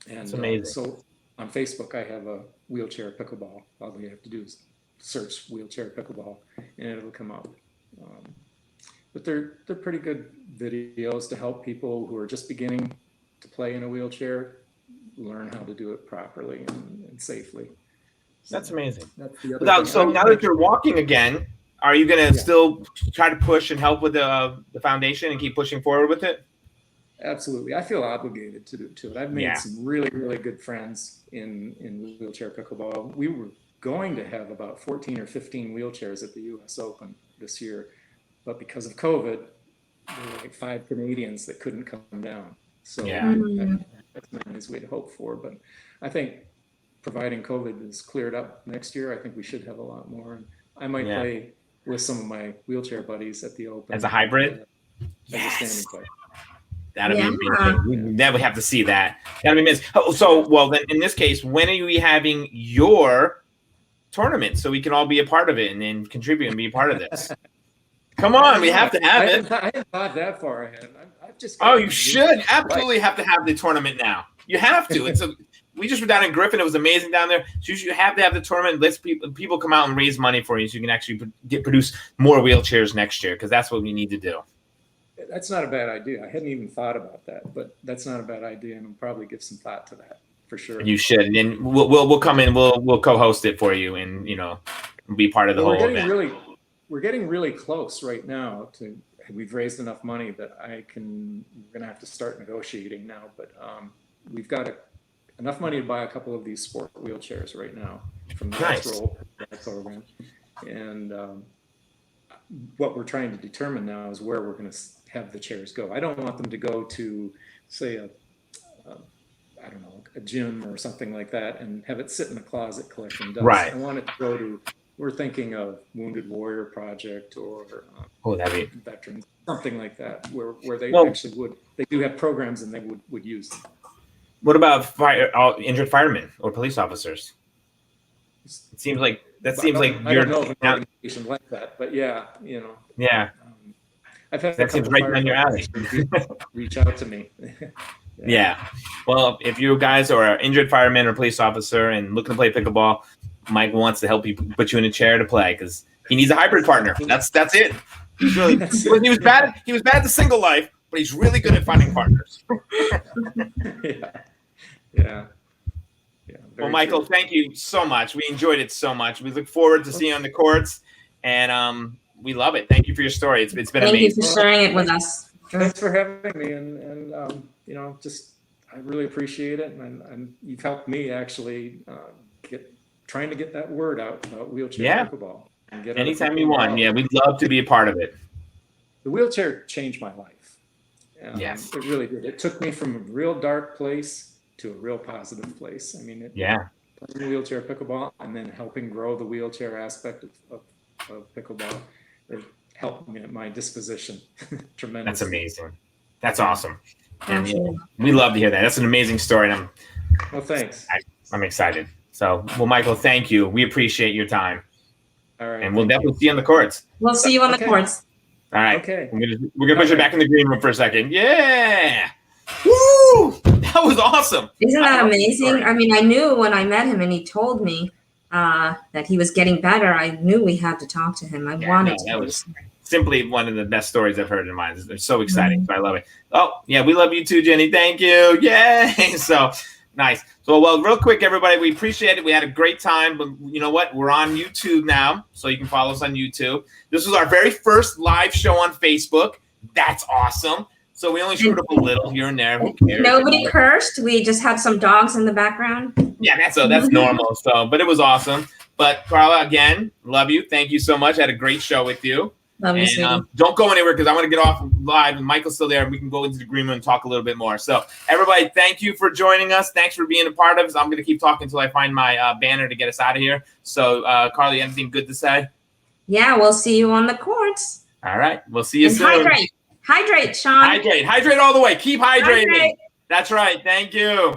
And that's amazing. So on Facebook, I have a wheelchair pickleball. All you have to do is search wheelchair pickleball, and it'll come up. But they're pretty good videos to help people who are just beginning to play in a wheelchair learn how to do it properly and safely. So that's amazing. That's the other thing. So now that you're walking again, are you going to still try to push and help with the foundation and keep pushing forward with it? Absolutely. I feel obligated to do it. I've made some really, really good friends in wheelchair pickleball. We were going to have about 14 or 15 wheelchairs at the U.S. Open this year, but because of COVID, there were like 5 Canadians that couldn't come down. So that's not as we'd hope for. But I think providing COVID is cleared up next year, I think we should have a lot more. And I might play with some of my wheelchair buddies at the Open. As a hybrid? As a standing player. That'd be amazing. We never have to see that. That'd be amazing. So, well, then in this case, when are you having your tournament so we can all be a part of it and then contribute and be a part of this? Come on, we have to have it. I haven't thought that far ahead. I've just. You should absolutely have to have the tournament now. You have to. We just were down in Griffin. It was amazing down there. So you have to have the tournament. Let people come out and raise money for you so you can actually produce more wheelchairs next year, because that's what we need to do. That's not a bad idea. I hadn't even thought about that, but that's not a bad idea, and I'll probably give some thought to that for sure. You should, and then we'll come in. We'll co-host it for you, and be part of the whole event. We're getting really close right now. We've raised enough money that we're going to have to start negotiating now, but we've got enough money to buy a couple of these sport wheelchairs right now from the Astro program, and what we're trying to determine now is where we're going to have the chairs go. I don't want them to go to, say, a gym or something like that and have it sit in a closet collecting dust. Right. I want it to go to, we're thinking of Wounded Warrior Project or Veterans, something like that, where they actually they do have programs and they would use them. What about injured firemen or police officers? It seems like I you're don't know of an organization like that, but yeah, you know. Yeah. I've had That seems right down your alley. reach out to me. Yeah. Well, if you guys are an injured fireman or police officer and looking to play pickleball, Mike wants to help you, put you in a chair to play because he needs a hybrid partner. That's it. He's really he was bad at the single life, but he's really good at finding partners. Yeah. Well, Michael, thank you so much. We enjoyed it so much. We look forward to seeing you on the courts, and we love it. Thank you for your story. It's been amazing. Thank you for sharing it with us. Thanks for having me, and you know, just I really appreciate it, and you've helped me actually trying to get that word out about wheelchair pickleball. And get anytime you want. Yeah, we'd love to be a part of it. The wheelchair changed my life. Yes, it really did. It took me from a real dark place to a real positive place. I mean, playing wheelchair pickleball and then helping grow the wheelchair aspect of pickleball, it helped me at my disposition tremendously. That's amazing. That's awesome. And we love to hear that. That's an amazing story. And well, thanks. I'm excited. So, well, Michael, thank you. We appreciate your time. All right. And we'll definitely see you on the courts. We'll see you on the courts. All right. Okay. We're gonna push it back in the green room for a second. Yeah. Woo! That was awesome. Isn't that amazing? I mean, I knew when I met him and he told me that he was getting better. I knew we had to talk to him. I wanted to. That was simply one of the best stories I've heard in mine. They're so exciting. So I love it. Oh, yeah, we love you too, Jenny. Thank you. Yay. So nice. So, well, real quick, everybody, we appreciate it. We had a great time, but you know what? We're on YouTube now, so you can follow us on YouTube. This was our very first live show on Facebook. That's awesome. So we only screwed up a little here and there. Who cares? Nobody cursed. We just had some dogs in the background. Yeah, that's normal. So, but it was awesome. But Carla, again, love you. Thank you so much. I had a great show with you. Love you, and don't go anywhere because I want to get off live and Michael's still there and we can go into the green room and talk a little bit more. So everybody, thank you for joining us. Thanks for being a part of us. I'm going to keep talking until I find my banner to get us out of here. So Carly, anything good to say? Yeah, we'll see you on the courts. All right. We'll see you soon. Hydrate, Sean. Hydrate all the way. Keep hydrating. That's right. Thank you.